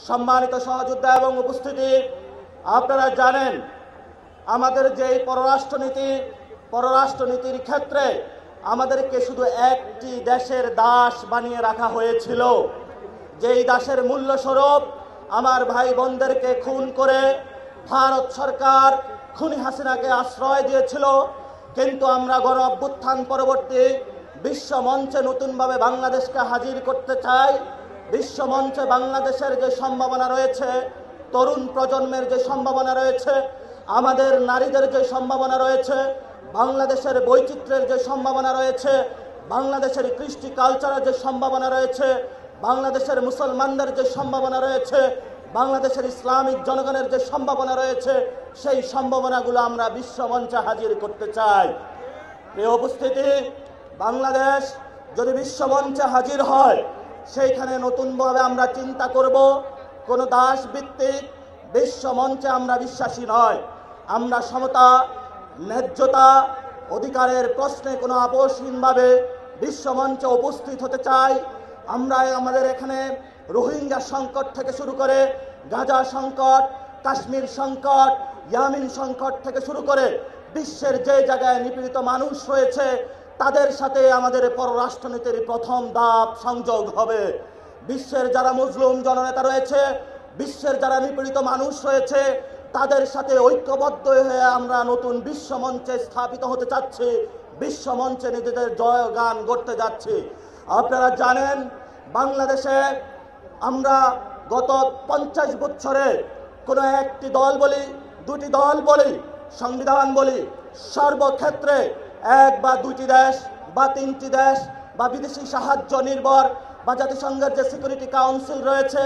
সম্মানিত সহযোদ্ধা এবং উপস্থিতি, আপনারা জানেন আমাদের যে পররাষ্ট্রনীতির ক্ষেত্রে আমাদেরকে শুধু একটি দেশের দাস বানিয়ে রাখা হয়েছিল, যেই দাসের মূল্যস্বরূপ আমার ভাই বোনদেরকে খুন করে ভারত সরকার খুনি হাসিনাকে আশ্রয় দিয়েছিল। কিন্তু আমরা গণ অভ্যুত্থান পরবর্তী বিশ্ব মঞ্চে নতুনভাবে বাংলাদেশকে হাজির করতে চাই। বিশ্ব মঞ্চে বাংলাদেশের যে সম্ভাবনা রয়েছে, তরুণ প্রজন্মের যে সম্ভাবনা রয়েছে, আমাদের নারীদের যে সম্ভাবনা রয়েছে, বাংলাদেশের বৈচিত্র্যের যে সম্ভাবনা রয়েছে, বাংলাদেশের কৃষ্টি কালচারের যে সম্ভাবনা রয়েছে, বাংলাদেশের মুসলমানদের যে সম্ভাবনা রয়েছে, বাংলাদেশের ইসলামিক জনগণের যে সম্ভাবনা রয়েছে, সেই সম্ভাবনাগুলো আমরা বিশ্ব মঞ্চে হাজির করতে চাই। প্রিয় উপস্থিতি, বাংলাদেশ যদি বিশ্ব মঞ্চে হাজির হয়, সেইখানে নতুনভাবে আমরা চিন্তা করব। কোনো দাসভিত্তিক বিশ্ব মঞ্চে আমরা বিশ্বাসী নয়। আমরা সমতা, ন্যায্যতা, অধিকারের প্রশ্নে কোনো আপোষহীনভাবে বিশ্ব মঞ্চে উপস্থিত হতে চাই। আমরা আমাদের এখানে রোহিঙ্গা সংকট থেকে শুরু করে গাজা সংকট, কাশ্মীর সংকট, ইয়ামিন সংকট থেকে শুরু করে বিশ্বের যে জায়গায় নিপীড়িত মানুষ রয়েছে, তাদের সাথে আমাদের পররাষ্ট্রনীতির প্রথম ধাপ সংযোগ হবে। বিশ্বের যারা মুসলিম জননেতা রয়েছে, বিশ্বের যারা নিপীড়িত মানুষ রয়েছে, তাদের সাথে ঐক্যবদ্ধ হয়ে আমরা নতুন বিশ্ব মঞ্চে স্থাপিত হতে চাচ্ছি, বিশ্ব মঞ্চে নিজেদের জয়গান গড়তে যাচ্ছি। আপনারা জানেন বাংলাদেশে আমরা গত 50 বছরে কোনো একটি দল বলি, দুটি দল বলি, সংবিধান বলি, সর্বক্ষেত্রে এক বা দুটি দেশ বা তিনটি দেশ বা বিদেশি সাহায্য নির্ভর বা জাতিসংঘের যে সিকিউরিটি কাউন্সিল রয়েছে,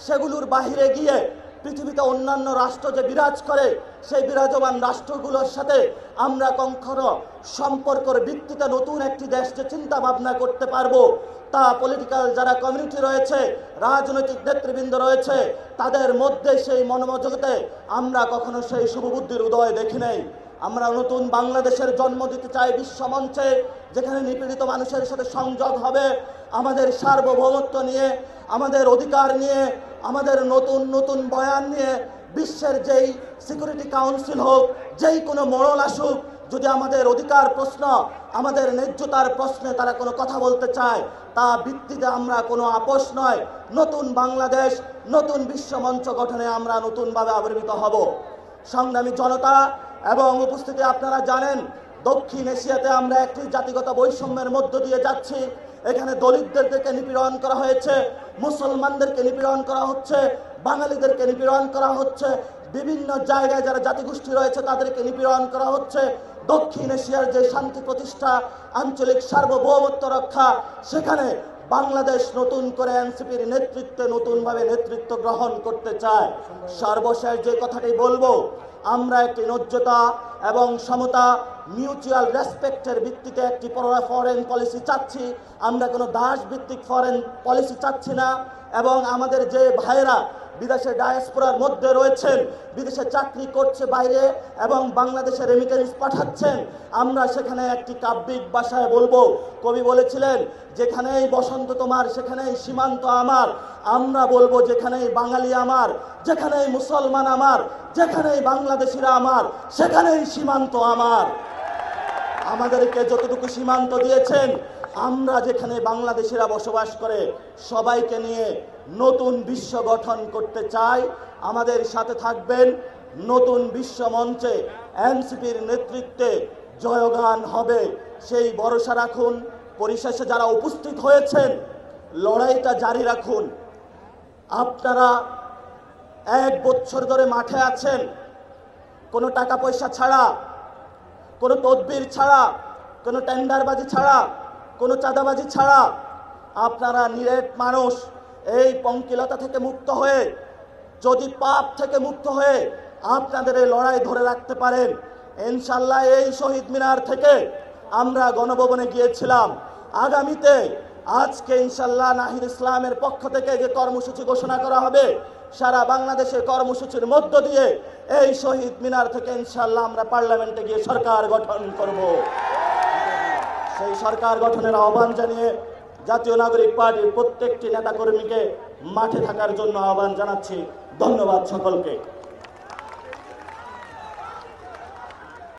সেগুলোর বাহিরে গিয়ে পৃথিবীতে অন্যান্য রাষ্ট্র যে বিরাজ করে, সেই বিরাজমান রাষ্ট্রগুলোর সাথে আমরা কখনো সম্পর্কের ভিত্তিতে নতুন একটি দেশ যে চিন্তা ভাবনা করতে পারবো, তা পলিটিক্যাল যারা কমিউনিটি রয়েছে, রাজনৈতিক নেতৃবৃন্দ রয়েছে, তাদের মধ্যে সেই মনোমজগতে আমরা কখনো সেই শুভবুদ্ধির উদয় দেখি নাই। আমরা নতুন বাংলাদেশের জন্ম দিতে চাই বিশ্ব মঞ্চে, যেখানে নিপীড়িত মানুষের সাথে সংযোগ হবে, আমাদের সার্বভৌমত্ব নিয়ে, আমাদের অধিকার নিয়ে, আমাদের নতুন নতুন বয়ান নিয়ে বিশ্বের যেই সিকিউরিটি কাউন্সিল হোক, যেই কোনো মোড়ল আসুক, যদি আমাদের অধিকার প্রশ্ন, আমাদের ন্যায্যতার প্রশ্নে তারা কোনো কথা বলতে চায়, তা ভিত্তিতে আমরা কোনো আপোষ নয়। নতুন বাংলাদেশ, নতুন বিশ্ব মঞ্চ গঠনে আমরা নতুনভাবে আবির্ভূত হব। সংগ্রামী জনতা এবং উপস্থিতি, আপনারা জানেন দক্ষিণ এশিয়াতে আমরা একটি জাতিগত বৈষম্যের মধ্য দিয়ে যাচ্ছি। এখানে দলিতদেরকে নিপীড়ন করা হয়েছে, মুসলমানদেরকে নিপীড়ন করা হচ্ছে, বাঙালিদেরকে নিপীড়ন করা হচ্ছে, বিভিন্ন জায়গায় যারা জাতিগোষ্ঠী রয়েছে তাদেরকে নিপীড়ন করা হচ্ছে। দক্ষিণ এশিয়ার যে শান্তি প্রতিষ্ঠা, আঞ্চলিক সার্বভৌমত্ব রক্ষা, সেখানে বাংলাদেশ নতুন করে এনসিপির নেতৃত্বে নতুনভাবে নেতৃত্ব গ্রহণ করতে চায়। সর্বশেষ যে কথাটি বলবো, আমরা একটি ন্যায্যতা এবং সমতা, মিউচুয়াল রেসপেক্টের ভিত্তিতে একটি ফরেন পলিসি চাচ্ছি। আমরা কোনো দাস ভিত্তিক ফরেন পলিসি চাচ্ছি না। এবং আমাদের যে ভাইয়েরা বিদেশে ডায়াসপোরার মধ্যে রয়েছেন, বিদেশে চাকরি করছে বাইরে এবং বাংলাদেশে রেমিটেন্স পাঠাচ্ছেন, আমরা সেখানে একটি কাব্যিক ভাষায় বলবো। কবি বলেছিলেন, যেখানেই বসন্ত তোমার সেখানেই সীমান্ত আমার। আমরা বলবো, যেখানেই বাঙালি আমার, যেখানেই মুসলমান আমার, যেখানেই বাংলাদেশিরা আমার, সেখানেই সীমান্ত আমার। আমাদেরকে যতটুকু সীমান্ত দিয়েছেন, আমরা যেখানে বাংলাদেশিরা বসবাস করে সবাইকে নিয়ে নতুন বিশ্ব গঠন করতে চাই। আমাদের সাথে থাকবেন। নতুন বিশ্ব মঞ্চে এনসিপির নেতৃত্বে জয়গান হবে, সেই ভরসা রাখুন। পরিশেষে যারা উপস্থিত হয়েছেন, লড়াইটা জারি রাখুন। আপনারা 1 বছর ধরে মাঠে আছেন, কোনো টাকা পয়সা ছাড়া, কোনো তদবির ছাড়া, কোনো টেন্ডারবাজি ছাড়া, কোনো চাঁদাবাজি ছাড়া। আপনারা নিরেট মানুষ। এই পঙ্কিলতা থেকে মুক্ত হয়ে, যদি পাপ থেকে মুক্ত হয়ে আপনাদের এই লড়াই ধরে রাখতে পারেন, ইনশাল্লাহ এই শহীদ মিনার থেকে আমরা গণভবনে গিয়েছিলাম। আগামীতে আজকে ইনশাল্লাহ নাহিদ ইসলামের পক্ষ থেকে যে কর্মসূচি ঘোষণা করা হবে, সারা বাংলাদেশের কর্মসূচির মধ্য দিয়ে এই শহীদ মিনার থেকে ইনশাল্লাহ আমরা পার্লামেন্টে গিয়ে সরকার গঠন করব। সেই সরকার গঠনের আহ্বান জানিয়ে জাতীয় নাগরিক পার্টির প্রত্যেকটি নেতাকর্মীকে মাঠে থাকার জন্য আহ্বান জানাচ্ছি। ধন্যবাদ সকলকে।